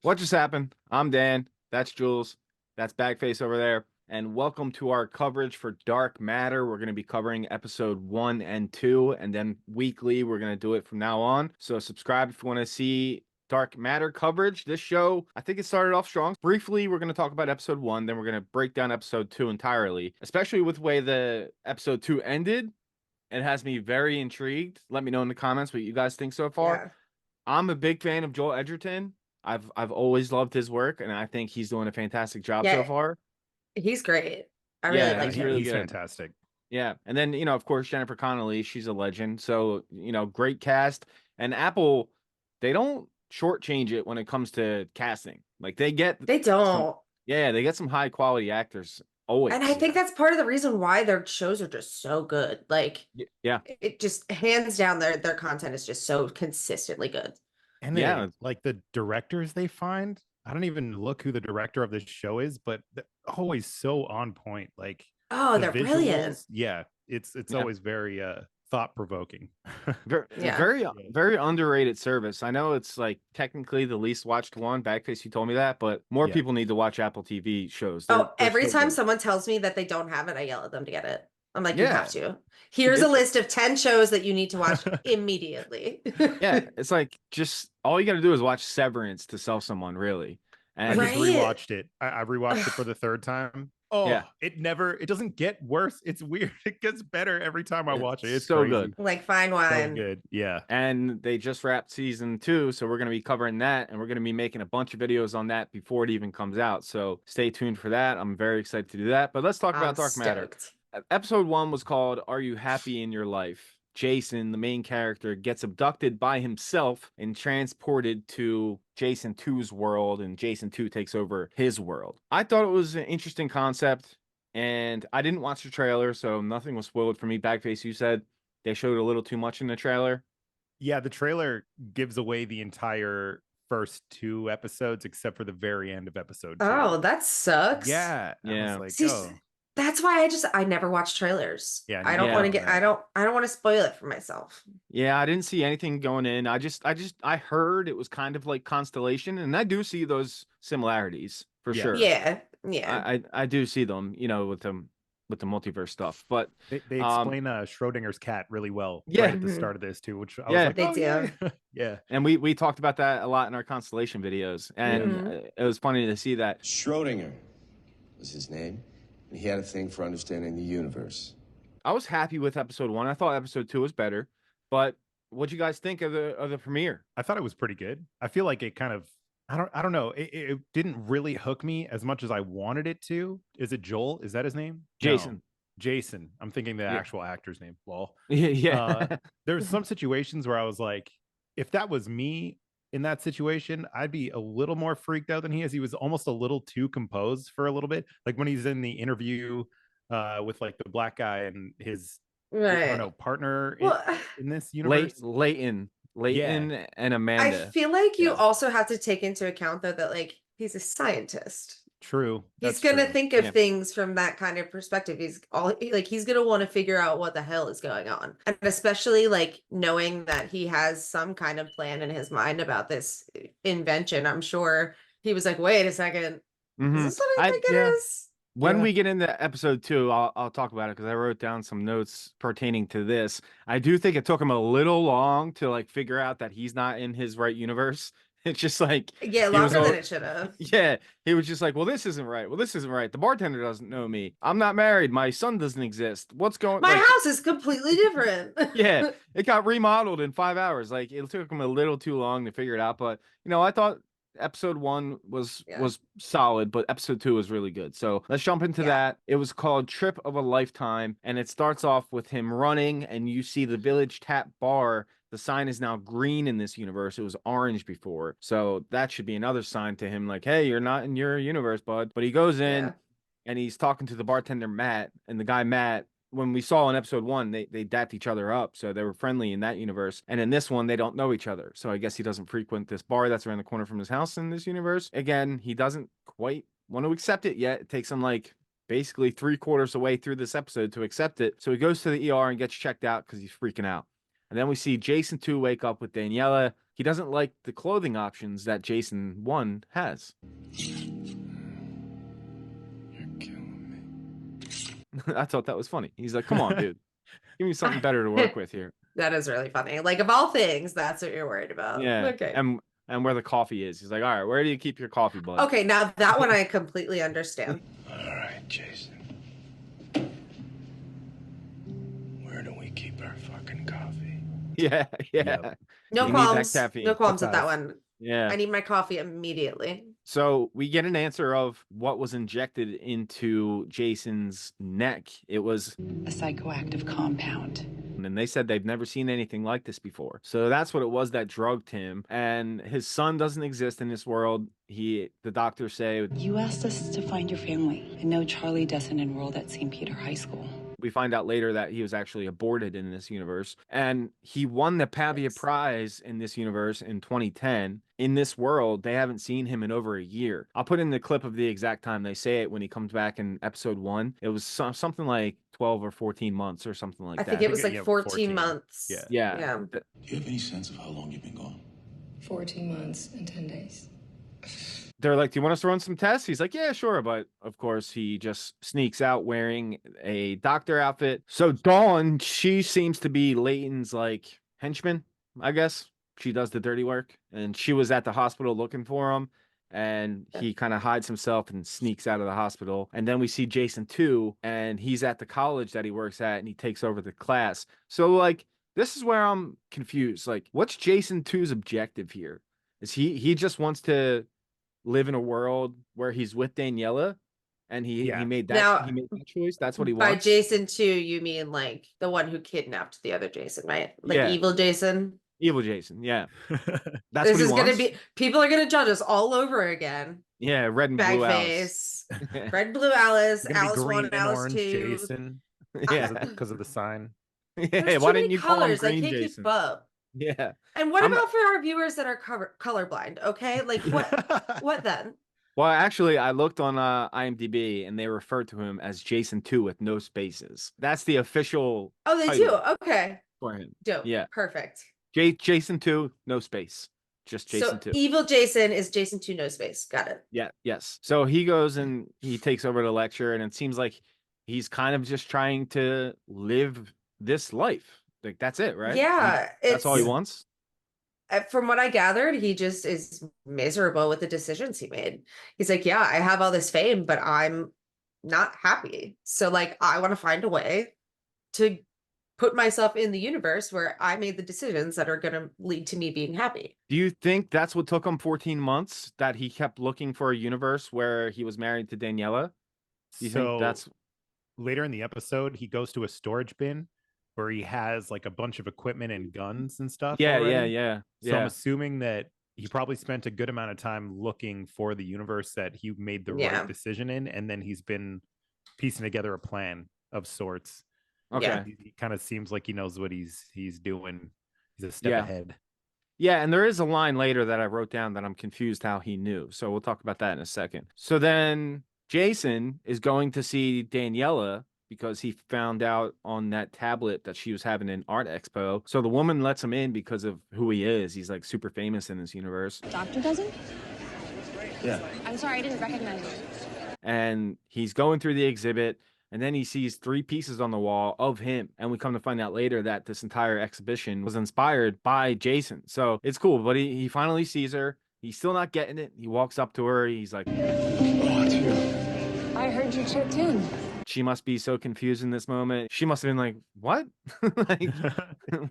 What just happened? I'm Dan. That's Jules. That's Bag Face over there. And welcome to our coverage for Dark Matter. We're going to be covering episode 1 and 2, and then weekly we're going to do it from now on. So subscribe if you want to see Dark Matter coverage. This show, I think it started off strong. Briefly, we're going to talk about episode 1, then we're going to break down episode 2 entirely, especially with the way the episode 2 ended. It has me very intrigued. Let me know in the comments what you guys think so far. Yeah. I'm a big fan of Joel Edgerton. I've always loved his work, and I think he's doing a fantastic job so Yeah, far. he's great. I really Yeah, Yeah, like he's he, him. really he's good. fantastic. Yeah, and then of course, Jennifer Connelly, she's a legend. So great cast. And Apple, they don't shortchange it when it comes to casting. Like they get They some, don't. yeah, they get some high quality actors And I always. think that's part of the reason why their shows are just so good. Like Yeah, it just hands down their content is just so consistently good. And yeah, they like the directors they find. I don't even look who the director of this show is, but they're always so on point. Like Oh, the they're brilliant. visuals, yeah, it's yeah. always very thought provoking. Very, Yeah. very underrated service. I know it's like technically the least watched one. Backface, you told me that, but more Yeah. people need to watch Apple TV shows. Oh, They're every so time good. someone tells me that they don't have it, I yell at them to get it. I'm like, you Yeah, have to. Here's a it's list of 10 shows that you need to watch immediately. yeah, it's like just all you got to do is watch Severance to sell someone, really. I And just Right? rewatched it. I rewatched it for the third time. Oh, yeah, it doesn't get worse. It's weird. It gets better every time I watch it. it's It's so crazy. good. Like fine So wine. good. Yeah. And they just wrapped season 2, so we're going to be covering that, and we're going to be making a bunch of videos on that before it even comes out. So stay tuned for that. I'm very excited to do that. But let's talk I'm about Dark Matter. stoked. Episode 1 was called "Are You Happy in Your Life?" Jason, the main character, gets abducted by himself and transported to Jason 2's world, and Jason 2 takes over his world. I thought it was an interesting concept, and I didn't watch the trailer, so nothing was spoiled for me. Backface, you said they showed a little too much in the trailer. Yeah, the trailer gives away the entire first two episodes except for the very end of episode two. Oh, that sucks. Yeah. I was Yeah. like, See, oh, that's why I never watch trailers. yeah, I neither don't Yeah. want to did get I. I don't want to spoil it for myself. Yeah, I didn't see anything going in. I heard it was kind of like Constellation, and I do see those similarities for Yeah. sure. Yeah, yeah. I do see them, with the multiverse stuff. But They um explain Schrodinger's cat really well yeah, right at the Mhm. start of this too, which I was yeah. like, They oh yeah, do. yeah, And we talked about that a lot in our Constellation videos, yeah. and hmm it was funny to see that. Schrodinger was his name, and he had a thing for understanding the universe. I was happy with episode 1. I thought episode 2 was better. But what'd you guys think of the premiere? I thought it was pretty good. I feel like it kind of, I don't know, it didn't really hook me as much as I wanted it to. Is it Joel? Is that his name? No. Jason. Jason. I'm thinking the Yeah. actual actor's name. Well, Yeah. there's some situations where I was like, if that was me in that situation, I'd be a little more freaked out than he is. He was almost a little too composed for a little bit. Like when he's in the interview with like the black guy and his, I don't know, Right. partner Well, in this universe. Leighton Yeah. and I Amanda. feel like you Yeah. also have to take into account though that like he's a scientist. True. He's That's gonna true. think of Yeah. things from that kind of perspective. He's gonna want to figure out what the hell is going on. And especially like knowing that he has some kind of plan in his mind about this invention. I'm sure he was like, wait a second, is Mhm. this what I think it yeah. is? When Yeah. we get into episode 2, I'll talk about it because I wrote down some notes pertaining to this. I do think it took him a little long to like figure out that he's not in his right universe. It's just like Yeah, he was longer than all, it should have. yeah, he was just like, well, this isn't right. Well, this isn't right. The bartender doesn't know me. I'm not married. My son doesn't exist. What's going My like house is completely different. yeah, it got remodeled in 5 hours. Like it took him a little too long to figure it out. But I thought episode 1 Yeah. was solid, but episode 2 was really good. So let's jump into Yeah. that. It was called Trip of a Lifetime, and it starts off with him running, and you see the Village Tap Bar. The sign is now green in this universe. It was orange before. So that should be another sign to him, like, hey, you're not in your universe, bud. But he goes in Yeah. and he's talking to the bartender, Matt, and the guy, Matt, when we saw in episode 1, they dapped each other up, so they were friendly in that universe. And in this one, they don't know each other, so I guess he doesn't frequent this bar that's around the corner from his house in this universe. Again, he doesn't quite want to accept it yet. It takes him like basically 3/4 away through this episode to accept it. So he goes to the ER and gets checked out because he's freaking out. And then we see Jason 2 wake up with Daniela. he doesn't like the clothing options that Jason 1 has. You're killing me. I thought that was funny. He's like, come on, dude. Give me something better to work with here. That is really funny. Like, of all things, that's what you're worried about. Yeah. Okay. And where the coffee is. He's like, all right, where do you keep your coffee, bud? Okay, now that one I completely understand. All right, Jason. Where do we keep our fucking coffee? Yeah. Yep. No You need that qualms. caffeine. No qualms That's with that us. one. Yeah. I need my coffee immediately. So we get an answer of what was injected into Jason's neck. It was A psychoactive compound. and they said they've never seen anything like this before. So that's what it was that drugged him. And his son doesn't exist in this world. The doctors say You asked us to find your family, and no, Charlie doesn't enroll at St. Peter High School. we find out later that he was actually aborted in this universe. And he won the Pavia Yes. Prize in this universe in 2010. In this world, they haven't seen him in over a year. I'll put in the clip of the exact time they say it when he comes back in episode 1. It was something like 12 or 14 months or something like I that. think it was like yeah, 14 14. months. Yeah. Yeah. Yeah. Do you have any sense of how long you've been gone? 14 months and 10 days. They're like, do you want us to run some tests? He's like, yeah, sure. But of course, he just sneaks out wearing a doctor outfit. So Dawn, she seems to be Leighton's like henchman, I guess. She does the dirty work. And she was at the hospital looking for him. And he kind of hides himself and sneaks out of the hospital. And then we see Jason 2, and he's at the college that he works at, and he takes over the class. So, like, this is where I'm confused. Like, what's Jason 2's objective here? Is he just wants to live in a world where he's with Daniela, and he Yeah. made that Now, he made that choice. That's what he By wants. Jason 2, you mean like the one who kidnapped the other Jason, right? Like Yeah. evil Jason. Evil Jason, yeah. That's This what he is wants. gonna be people are gonna judge us all over again. Yeah, red and Bag blue Alice. face, red blue Alice, It's gonna be Alice green 1, and Alice orange 2. Jason Yeah, because of the sign. yeah. There's Why too many didn't you call him colors. I Green can't Jason? keep up. Yeah. And what I'm- about for our viewers that are colorblind? Okay, like what then? Well, actually, I looked on IMDb, and they refer to him as Jason 2 with no spaces. That's the official Oh, they title do. Okay, for him. dope. Yeah. Perfect. Jason 2, no space. Just Jason 2. Evil Jason is Jason 2, no space. Got it. Yeah, yes. So he goes and he takes over the lecture, and it seems like he's kind of just trying to live this life. Like, that's it, right? Yeah, That's all he it's- wants. From what I gathered, he just is miserable with the decisions he made. He's like, yeah, I have all this fame, but I'm not happy. So, like, I want to find a way to put myself in the universe where I made the decisions that are going to lead to me being happy. Do you think that's what took him 14 months, that he kept looking for a universe where he was married to Daniela? Do you think that's later in the episode, he goes to a storage bin where he has like a bunch of equipment and guns and stuff. yeah, already. So I'm yeah. assuming that he probably spent a good amount of time looking for the universe that he made the Yeah. right decision in, and then he's been piecing together a plan of sorts. Okay. Yeah. He kind of seems like he knows what he's doing. He's a step Yeah. ahead. Yeah, and there is a line later that I wrote down that I'm confused how he knew. So we'll talk about that in a second. So then Jason is going to see Daniela because he found out on that tablet that she was having an art expo. So the woman lets him in because of who he is. He's like super famous in this universe. Dr. Dozen? Yeah. I'm sorry, I didn't recognize you. And he's going through the exhibit, and then he sees 3 pieces on the wall of him. And we come to find out later that this entire exhibition was inspired by Jason. So it's cool, but he finally sees her. He's still not getting it. He walks up to her. He's like, Oh, it's you. I heard you chip tune. she must be so confused in this moment. She must have been like, what? Like,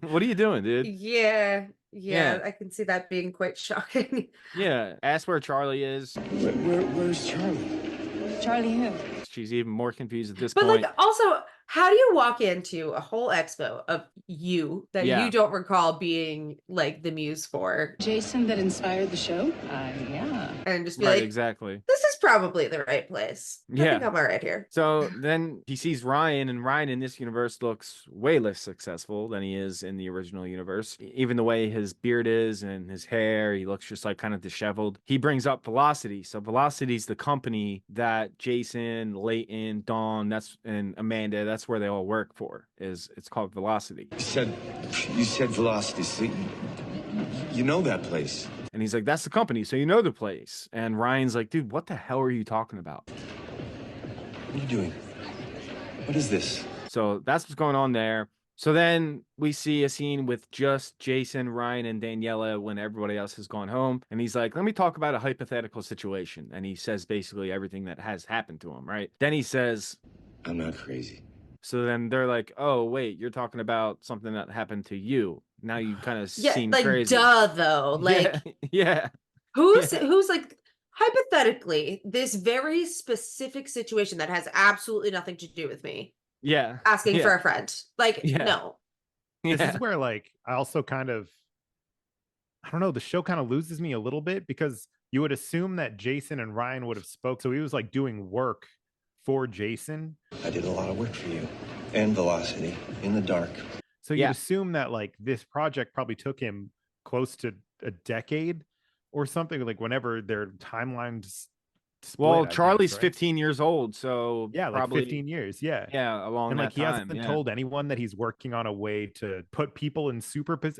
what are you doing, dude? Yeah. Yeah. I can see that being quite shocking. Yeah. Ask where Charlie is. Where's Charlie? Charlie who? She's even more confused at this But point. like, also, how do you walk into a whole expo of you that Yeah. you don't recall being like the muse for, Jason that inspired the show? Yeah. and just be Right, like, exactly. this is probably the right place. I Yeah. think I'm all right here. So then he sees Ryan, and Ryan in this universe looks way less successful than he is in the original universe. Even the way his beard is and his hair, he looks just like kind of disheveled. He brings up Velocity. So Velocity's the company that Jason, Leighton, Dawn, and Amanda, that's where they all work for. It's called Velocity. You said velocity. So You know that place. And he's like, that's the company, so you know the place. And Ryan's like, dude, what the hell are you talking about? What are you doing? What is this? So that's what's going on there. So then we see a scene with just Jason, Ryan, and Daniela when everybody else has gone home. And he's like, let me talk about a hypothetical situation. And he says basically everything that has happened to him, right? Then he says, I'm not crazy. so then they're like, oh, wait, you're talking about something that happened to you. Now you kind of Yeah, seem like crazy. duh though. Yeah, Like yeah. who's like hypothetically this very specific situation that has absolutely nothing to do with me Yeah. asking Yeah. for a friend. Like, Yeah. no. This Yeah. is where like I also kind of I don't know, the show kind of loses me a little bit because you would assume that Jason and Ryan would have spoke. So he was like doing work for Jason. I did a lot of work for you. And Velocity in the dark. So Yeah. you'd assume that like this project probably took him close to a decade or something, like whenever their timelines split. Well, I guess, Charlie's right? 15 years old, so Yeah, like probably 15 years. Yeah. yeah, along And like that he time. hasn't Yeah. told anyone that he's working on a way to put people in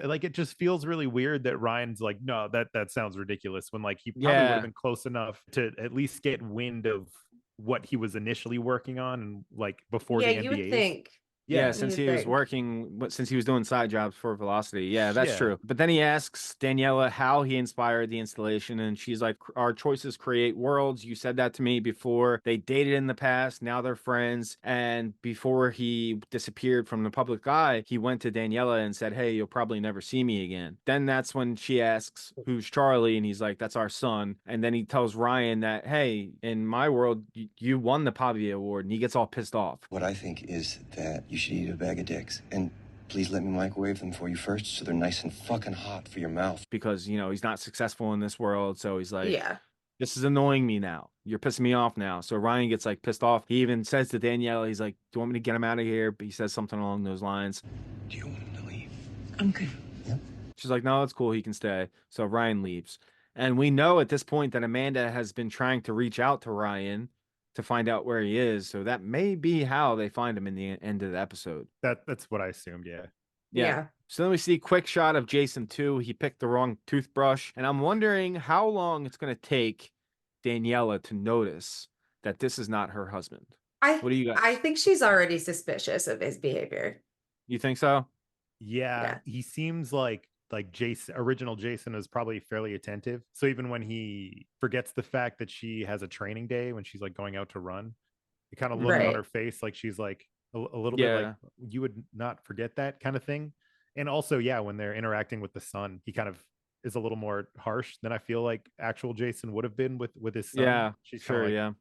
like it just feels really weird that Ryan's like, no, that sounds ridiculous, when like he probably would Yeah. have been close enough to at least get wind of what he was initially working on and like before Yeah, the you would NDAs. think. Yeah, Yeah. since You he was think. working, since he was doing side jobs for Velocity. Yeah, that's Yeah. true. But then he asks Daniela how he inspired the installation, and she's like, our choices create worlds. You said that to me before. They dated in the past, now they're friends. And before he disappeared from the public eye, he went to Daniela and said, hey, you'll probably never see me again. Then that's when she asks, who's Charlie? And he's like, that's our son. And then he tells Ryan that, hey, in my world, you won the Pavia Award, and he gets all pissed off. What I think is that you should eat a bag of dicks. And please let me microwave them for you first so they're nice and fucking hot for your mouth. Because he's not successful in this world, so he's like, Yeah. this is annoying me now, you're pissing me off now. So Ryan gets like pissed off. He even says to Danielle, he's like, do you want me to get him out of here? But he says something along those lines. Do you want him to leave? I'm good. She's like, no, it's cool, he can stay. So Ryan leaves, and we know at this point that Amanda has been trying to reach out to Ryan to find out where he is, so that may be how they find him in the end of the episode. That's what I assumed. Yeah. Yeah. So then we see a quick shot of Jason too. He picked the wrong toothbrush. And I'm wondering how long it's going to take Daniela to notice that this is not her husband. What do you guys? I think she's already suspicious of his behavior. You think so? Yeah. He seems like Jason, original Jason, is probably fairly attentive. So even when he forgets the fact that she has a training day when she's like going out to run, you kind of look on Right. her face like she's like a little bit like, you would not forget that kind of thing. And also, yeah, when they're interacting with the son, he kind of is a little more harsh than I feel like actual Jason would have been with his son. Yeah, She's sure, like, yeah.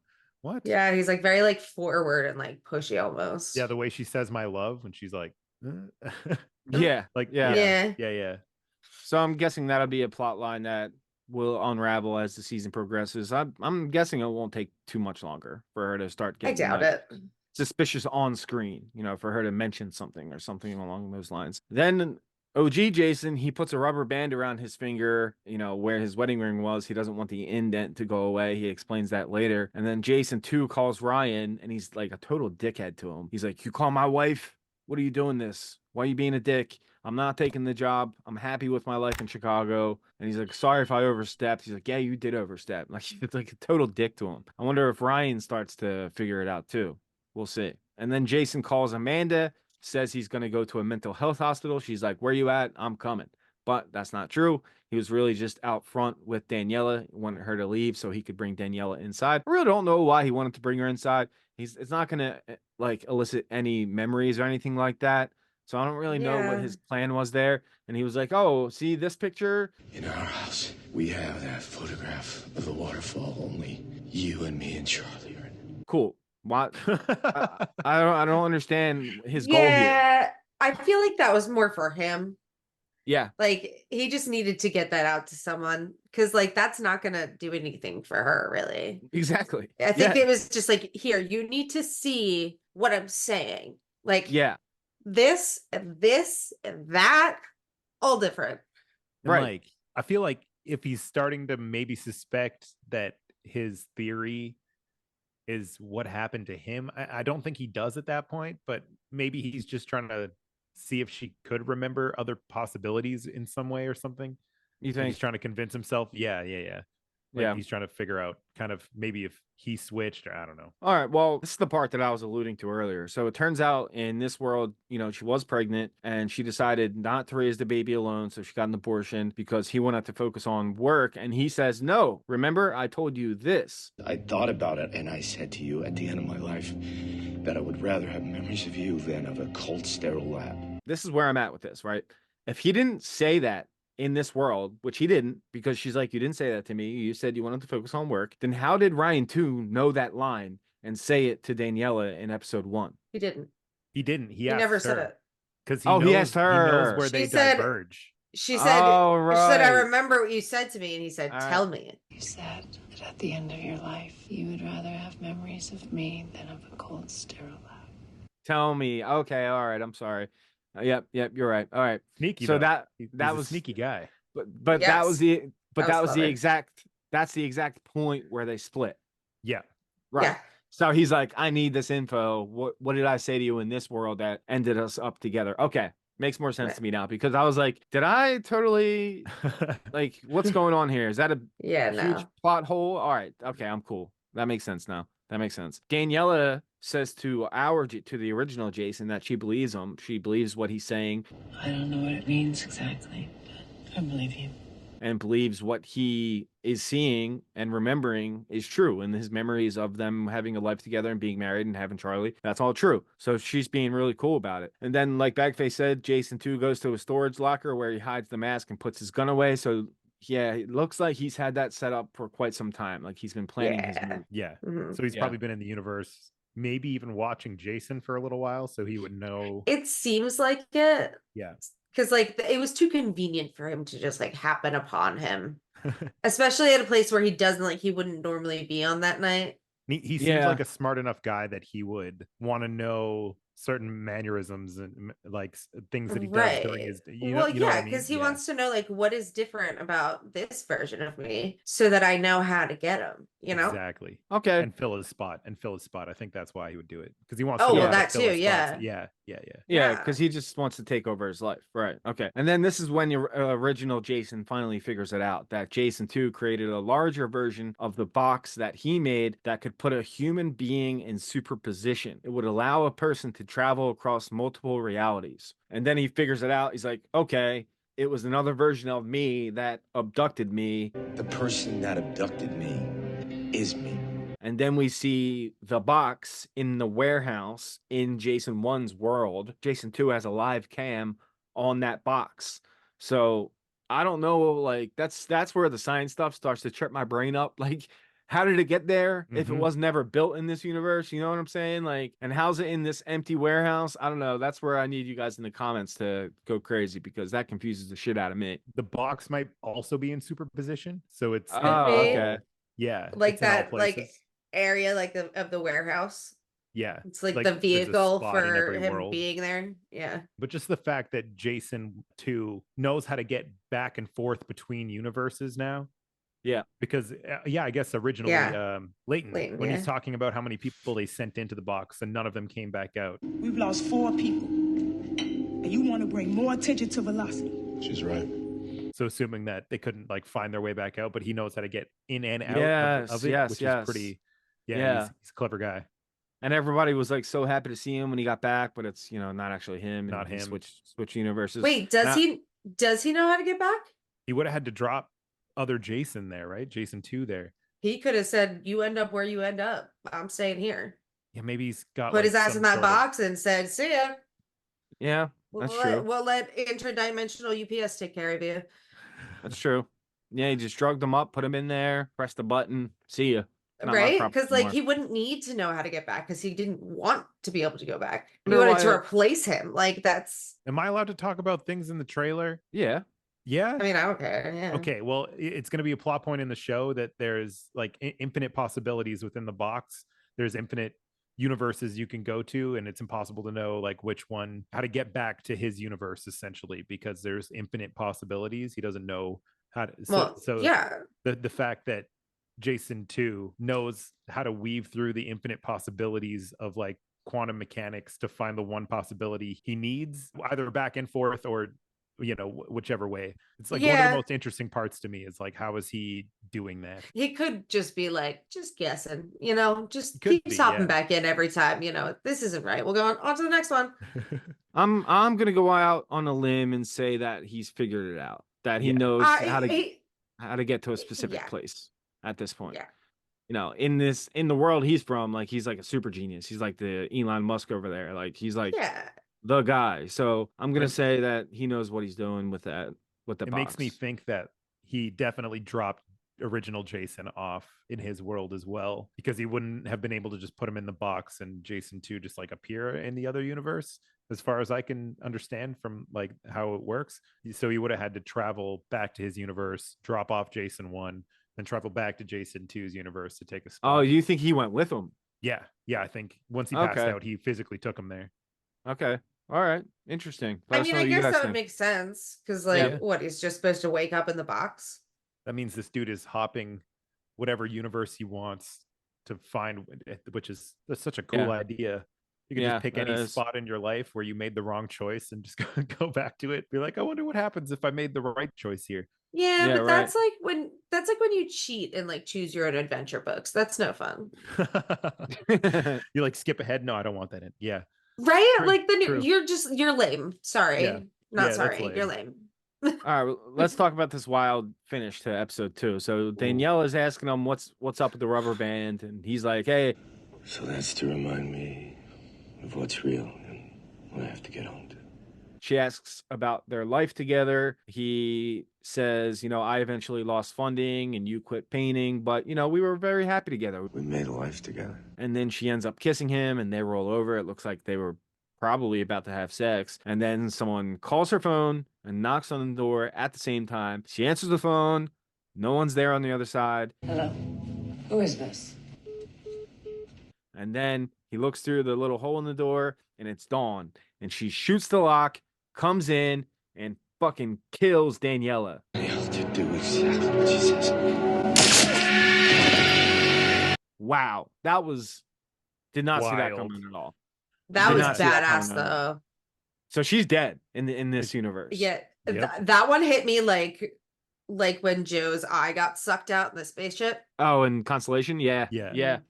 what? Yeah, he's like very like forward and like pushy almost. Yeah, the way she says my love when she's like, Yeah, like yeah. yeah. So I'm guessing that'll be a plot line that will unravel as the season progresses. I'm guessing it won't take too much longer for her to start I getting doubt like, it. suspicious on screen, for her to mention something or something along those lines. Then OG Jason, he puts a rubber band around his finger, where his wedding ring was. He doesn't want the indent to go away. He explains that later. And then Jason too calls Ryan, and he's like a total dickhead to him. He's like, you call my wife? What are you doing this? Why are you being a dick? I'm not taking the job. I'm happy with my life in Chicago. And he's like, sorry if I overstepped. He's like, yeah, you did overstep. Like, it's like a total dick to him. I wonder if Ryan starts to figure it out too. We'll see. And then Jason calls Amanda, says he's going to go to a mental health hospital. She's like, where you at? I'm coming. But that's not true. He was really just out front with Daniela, wanted her to leave so he could bring Daniela inside. I really don't know why he wanted to bring her inside. It's not going to like elicit any memories or anything like that. So I don't really know what his plan was there. And he was like, oh, see this picture? In our house, we have that photograph of the waterfall. Only you and me and Charlie are in it. Cool. What? I don't understand his goal here. Yeah, I feel like that was more for him. Yeah. Like he just needed to get that out to someone because like that's not gonna do anything for her, really. Exactly. I think it was just like, here, you need to see what I'm saying. Like, yeah, this and this and that, all different. And right. like, I feel like if he's starting to maybe suspect that his theory is what happened to him, I don't think he does at that point, but maybe he's just trying to see if she could remember other possibilities in some way or something. You Like he's think? trying to convince himself. Yeah. Like Yeah. he's trying to figure out kind of maybe if he switched, or I don't know. All right. Well, this is the part that I was alluding to earlier. So it turns out in this world, she was pregnant and she decided not to raise the baby alone. So she got an abortion because he wanted to focus on work. And he says, no, remember, I told you this. I thought about it, and I said to you at the end of my life that I would rather have memories of you than of a cold, sterile lab. This is where I'm at with this, right? If he didn't say that in this world, which he didn't, because she's like, you didn't say that to me. You said you wanted to focus on work. Then how did Ryan 2 know that line and say it to Daniela in episode 1? He didn't. He didn't. He He asked never her, said it. because He asked He knows her. where She they said- diverge. She said, Oh, she said, I right. remember what you said to me. And he said, All right. tell me. You said that at the end of your life, you would rather have memories of me than of a cold, sterile lab. Tell me. Okay. All right. I'm sorry. Yep. You're right. All right. Sneaky. So though. that He's was a sneaky guy. But that was Yes. that was was the clever. that's the exact point where they split. Yeah. Right. Yeah. So he's like, I need this info. What did I say to you in this world that ended us up together? Okay. Makes more sense Right. to me now because I was like, did I totally like what's going on here? Is that a Yeah, huge no. plot hole? All right. Okay, I'm cool. That makes sense now. That makes sense. Daniela says to the original Jason that she believes him. She believes what he's saying I don't know what it means exactly, but I believe you. and believes what he is seeing and remembering is true. And his memories of them having a life together and being married and having Charlie, that's all true. So she's being really cool about it. And then, like Bagface said, Jason 2 goes to a storage locker where he hides the mask and puts his gun away. So yeah, it looks like he's had that set up for quite some time. Like he's been planning his Yeah. move. Yeah. Mhm. So he's Yeah. probably been in the universe, maybe even watching Jason for a little while, so he would know. It seems like it. Yeah. Because like it was too convenient for him to just like happen upon him. Especially at a place where he wouldn't normally be on that night. He seems Yeah. like a smart enough guy that he would want to know certain mannerisms and like things that he does during his. You know what I mean? Because he Yeah. wants to know like what is different about this version of me so that I know how to get him, Exactly. Okay. And fill his spot. I think that's why he would do it, because he wants Oh, to know well, how to that fill too, his spots. yeah. Yeah. Yeah, Yeah. because he just wants to take over his life. Right. Okay. And then this is when the original Jason finally figures it out that Jason 2 created a larger version of the box that he made that could put a human being in superposition. It would allow a person to travel across multiple realities. And then he figures it out. He's like, okay, it was another version of me that abducted me. The person that abducted me is me. And then we see the box in the warehouse in Jason 1's world. Jason 2 has a live cam on that box. So I don't know, like that's where the science stuff starts to trip my brain up. Like, how did it get there if it Mhm. was never built in this universe? You know what I'm saying? Like, and how's it in this empty warehouse? I don't know. That's where I need you guys in the comments to go crazy because that confuses the shit out of me. The box might also be in superposition, so it's Could Oh, be. okay. yeah, Like it's in all that like places. area like of the warehouse. Yeah, It's like the there's a vehicle spot in for every him world. being there. Yeah. But just the fact that Jason 2 knows how to get back and forth between universes now. Yeah. Because I guess originally Leighton, when he's yeah. talking about how many people they sent into the box and none of them came back out. We've lost 4 people. And you want to bring more attention to Velocity. She's right. So assuming that they couldn't like find their way back out, but he knows how to get in and out of it, Yes, which yes. is pretty. Yeah. Yeah, he's a clever guy. And everybody was like so happy to see him when he got back, but it's not actually him. Not and he him. Switch universes. Wait, Now- does he know how to get back? He would have had to drop other Jason there, right? Jason 2 there. He could have said, you end up where you end up. I'm staying here. Yeah, maybe he's got Put like, his ass some in that sort of- box and said, see ya. Yeah, that's true. We'll let interdimensional UPS take care of you. That's true. Yeah, he just drugged him up, put him in there, pressed the button, see ya. Not my Right? problem Because like anymore. he wouldn't need to know how to get back because he didn't want to be able to go back. He Wonder wanted to why- replace him. Like that's Am I allowed to talk about things in the trailer? Yeah. Yeah. I mean, I don't care. Yeah. Okay, well, it's going to be a plot point in the show that there's like infinite possibilities within the box. There's infinite universes you can go to, and it's impossible to know like which one, how to get back to his universe essentially, because there's infinite possibilities. He doesn't know how to. So yeah. the fact that Jason 2 knows how to weave through the infinite possibilities of like quantum mechanics to find the one possibility he needs, either back and forth or whichever way. It's like one of the most interesting parts to me is like, how is he doing that? He could just be like, just guessing, just Could keeps be, hopping yeah. back in every time, this isn't right. We'll go on to the next one. I'm gonna go out on a limb and say that he's figured it out. That he knows how to get to a specific place at this point. Yeah. In the world he's from, like he's like a super genius. He's like the Elon Musk over there. Like he's like the guy. So I'm gonna say that he knows what he's doing with that. It makes me think that he definitely dropped original Jason off in his world as well, because he wouldn't have been able to just put him in the box and Jason 2 just like appear in the other universe, as far as I can understand from like how it works. So he would have had to travel back to his universe, drop off Jason 1, then travel back to Jason 2's universe to take a spot. Oh, you think he went with him? Yeah, I think once he passed out, he physically took him there. Okay. All right. Interesting. I guess that would make sense, because what, he's just supposed to wake up in the box? That means this dude is hopping whatever universe he wants to find, that's such a cool idea. You can just pick any spot in your life where you made the wrong choice and just go back to it. Be like, I wonder what happens if I made the right choice here. Yeah, but that's like when you cheat in like choose your own adventure books. That's no fun. You like skip ahead. No, I don't want that in. Yeah. Right? True, like then you're lame. Sorry. Yeah. Not sorry. Lame. You're lame. All right, well, let's talk about this wild finish to episode 2. So Danielle is asking him what's up with the rubber band, and he's like, "Hey." So that's to remind me of what's real and what I have to get home to. She asks about their life together. He says, I eventually lost funding and you quit painting, but we were very happy together. We made a life together. And then she ends up kissing him and they roll over. It looks like they were probably about to have sex. And then someone calls her phone and knocks on the door at the same time. She answers the phone. No one's there on the other side. Hello. Who is this? And then he looks through the little hole in the door and it's Dawn. And she shoots the lock, comes in, and fucking kills Daniela. To do exactly what she says. Wow. Did not see that coming at all. That was badass though. So she's dead in this universe. Yeah. Yep. That one hit me like when Joe's eye got sucked out in the spaceship. Oh, in Constellation? Yeah. Yeah.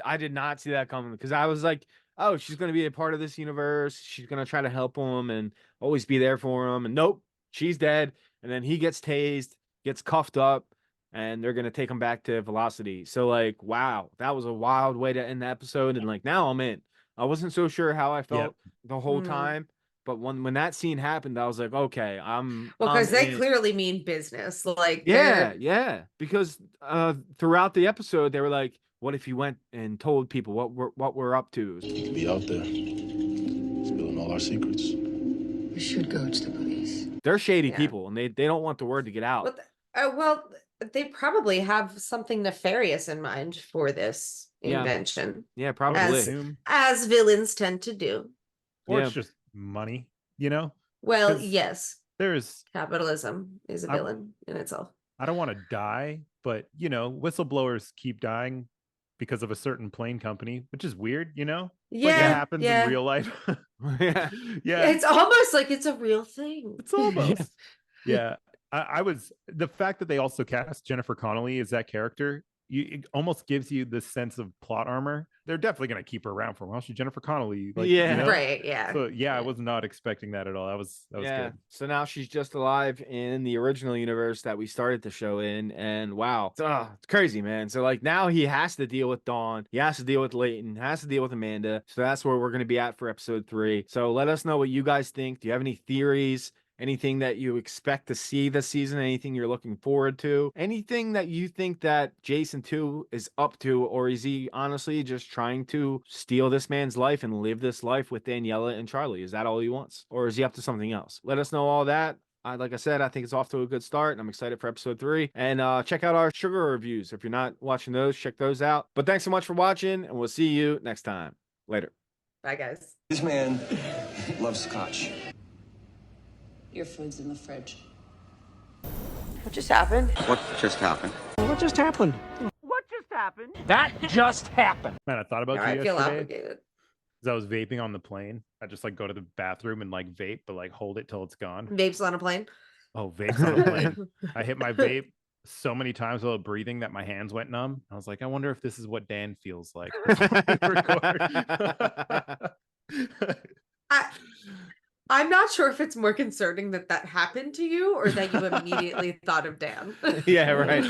I did not see that coming, because I was like, oh, she's going to be a part of this universe. She's going to try to help him and always be there for him. And nope, she's dead. And then he gets tased, gets cuffed up, and they're going to take him back to Velocity. So like, wow, that was a wild way to end the episode. And like, now I'm in. I wasn't so sure how I felt the whole time. But when that scene happened, I was like, okay, because they clearly mean business. Like, because throughout the episode, they were like, what if you went and told people what we're up to? You could be out there spilling all our secrets. We should go to the police. They're shady people, and they don't want the word to get out. Well, they probably have something nefarious in mind for this invention. Yeah, probably. As villains tend to do. Or it's just money, Well, yes. There's capitalism is a villain in itself. I don't want to die, but whistleblowers keep dying because of a certain plane company, which is weird, Yeah, like it happens in real life. yeah. It's almost like it's a real thing. It's almost. Yeah. I was the fact that they also cast Jennifer Connelly as that character. It almost gives you this sense of plot armor. They're definitely going to keep her around for a while. She's Jennifer Connelly. Right. Yeah. So I was not expecting that at all. That was good. So now she's just alive in the original universe that we started the show in. And wow, it's crazy, man. So like now he has to deal with Dawn. He has to deal with Leighton, has to deal with Amanda. So that's where we're going to be at for episode 3. So let us know what you guys think. Do you have any theories? Anything that you expect to see this season? Anything you're looking forward to? Anything that you think that Jason 2 is up to? Or is he honestly just trying to steal this man's life and live this life with Daniela and Charlie? Is that all he wants? Or is he up to something else? Let us know all that. Like I said, I think it's off to a good start, and I'm excited for episode 3. And check out our sugar reviews. If you're not watching those, check those out. But thanks so much for watching, and we'll see you next time. Later. Bye, guys. This man loves scotch. Your food's in the fridge. What just happened? What just happened? What just happened? What just happened? That just happened. Man, I thought about you I feel yesterday. obligated. Because I was vaping on the plane. I just like go to the bathroom and like vape, but like hold it till it's gone. Vapes on a plane. Oh, vapes on a plane. I hit my vape so many times while breathing that my hands went numb. I was like, I wonder if this is what Dan feels like. I'm not sure if it's more concerning that that happened to you or that you immediately thought of Dan. Yeah, right.